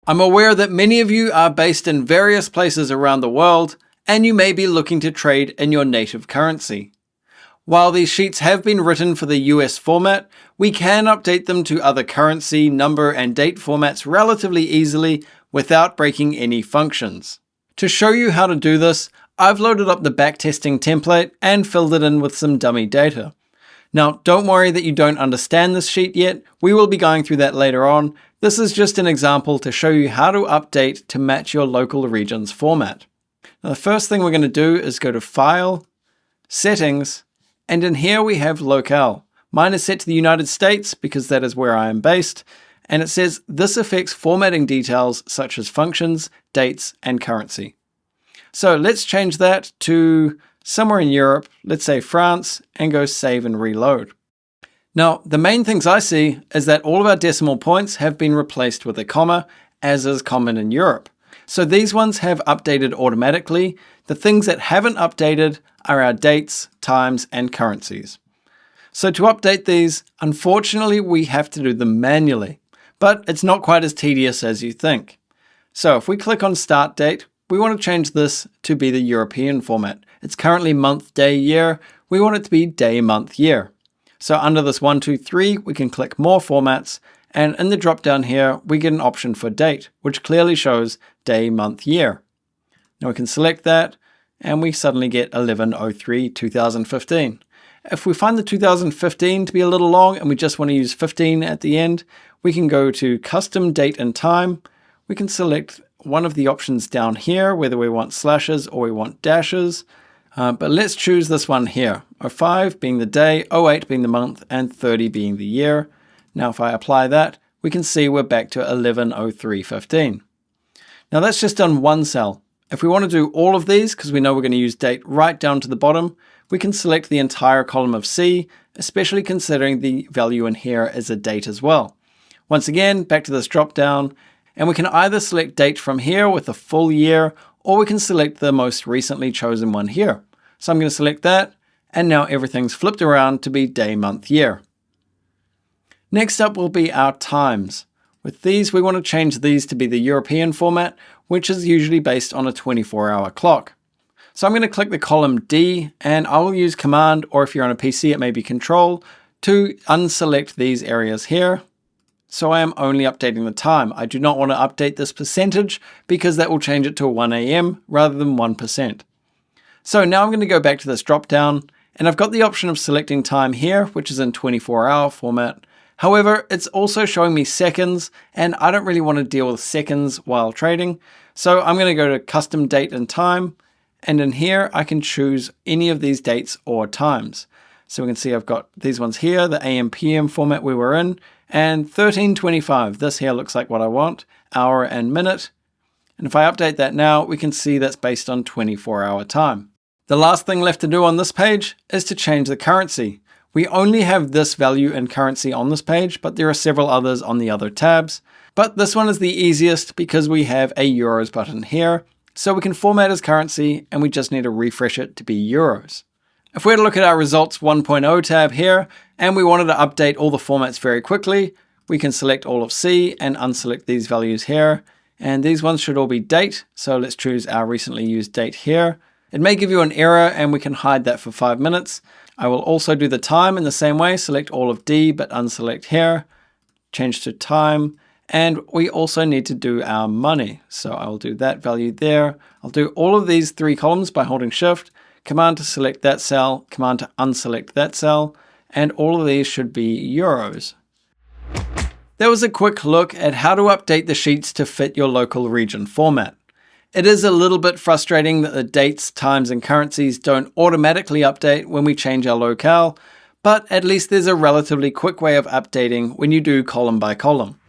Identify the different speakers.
Speaker 1: I'm aware that many of you are based in various places around the world, and you may be looking to trade in your native currency. While these sheets have been written for the US format, we can update them to other currency, number, and date formats relatively easily without breaking any functions. To show you how to do this, I've loaded up the backtesting template and filled it in with some dummy data. Now, don't worry that you don't understand this sheet yet. We will be going through that later on. This is just an example to show you how to update to match your local region's format. Now, the first thing we're going to do is go to File, Settings, and in here we have Locale. Mine is set to the United States because that is where I am based, and it says this affects formatting details such as functions, dates, and currency. So let's change that to somewhere in Europe, let's say France, and go Save and Reload. Now, the main things I see is that all of our decimal points have been replaced with a comma, as is common in Europe. So these ones have updated automatically. The things that haven't updated are our dates, times, and currencies. So to update these, unfortunately, we have to do them manually, but it's not quite as tedious as you think. So if we click on Start Date, we want to change this to be the European format. It's currently month, day, year. We want it to be day, month, year. So under this 1, 2, 3, we can click More Formats, and in the drop down here, we get an option for date, which clearly shows day, month, year. Now we can select that, and we suddenly get 11/03/2015. If we find the 2015 to be a little long and we just want to use 15 at the end, we can go to Custom Date and Time. We can select one of the options down here, whether we want slashes or we want dashes. But let's choose this one here, 05 being the day, 08 being the month, and 30 being the year. Now if I apply that, we can see we're back to 11/03/15. Now that's just on one cell. If we want to do all of these, because we know we're going to use date right down to the bottom, we can select the entire column of C, especially considering the value in here is a date as well. Once again, back to this drop down, and we can either select date from here with the full year, or we can select the most recently chosen one here. So I'm going to select that, and now everything's flipped around to be day, month, year. Next up will be our times. With these, we want to change these to be the European format, which is usually based on a 24-hour clock. So I'm going to click the column D, and I will use Command, or if you're on a PC, it may be Control, to unselect these areas here. So I am only updating the time. I do not want to update this percentage because that will change it to 1 AM rather than 1%. So now I'm going to go back to this drop down, and I've got the option of selecting time here, which is in 24-hour format. However, it's also showing me seconds, and I don't really want to deal with seconds while trading. So I'm going to go to Custom Date and Time, and in here I can choose any of these dates or times. So we can see I've got these ones here, the AM PM format we were in, and 1325. This here looks like what I want, hour and minute. And if I update that now, we can see that's based on 24-hour time. The last thing left to do on this page is to change the currency. We only have this value in currency on this page, but there are several others on the other tabs. But this one is the easiest because we have a Euros button here. So we can format as currency, and we just need to refresh it to be Euros. If we were to look at our Results 1.0 tab here, and we wanted to update all the formats very quickly, we can select all of C and unselect these values here. And these ones should all be date. So let's choose our recently used date here. It may give you an error, and we can hide that for 5 minutes. I will also do the time in the same way, select all of D, but unselect here, change to time, and we also need to do our money. So I will do that value there. I'll do all of these 3 columns by holding Shift, Command to select that cell, Command to unselect that cell, and all of these should be Euros. That was a quick look at how to update the sheets to fit your local region format. It is a little bit frustrating that the dates, times, and currencies don't automatically update when we change our locale, but at least there's a relatively quick way of updating when you do column by column.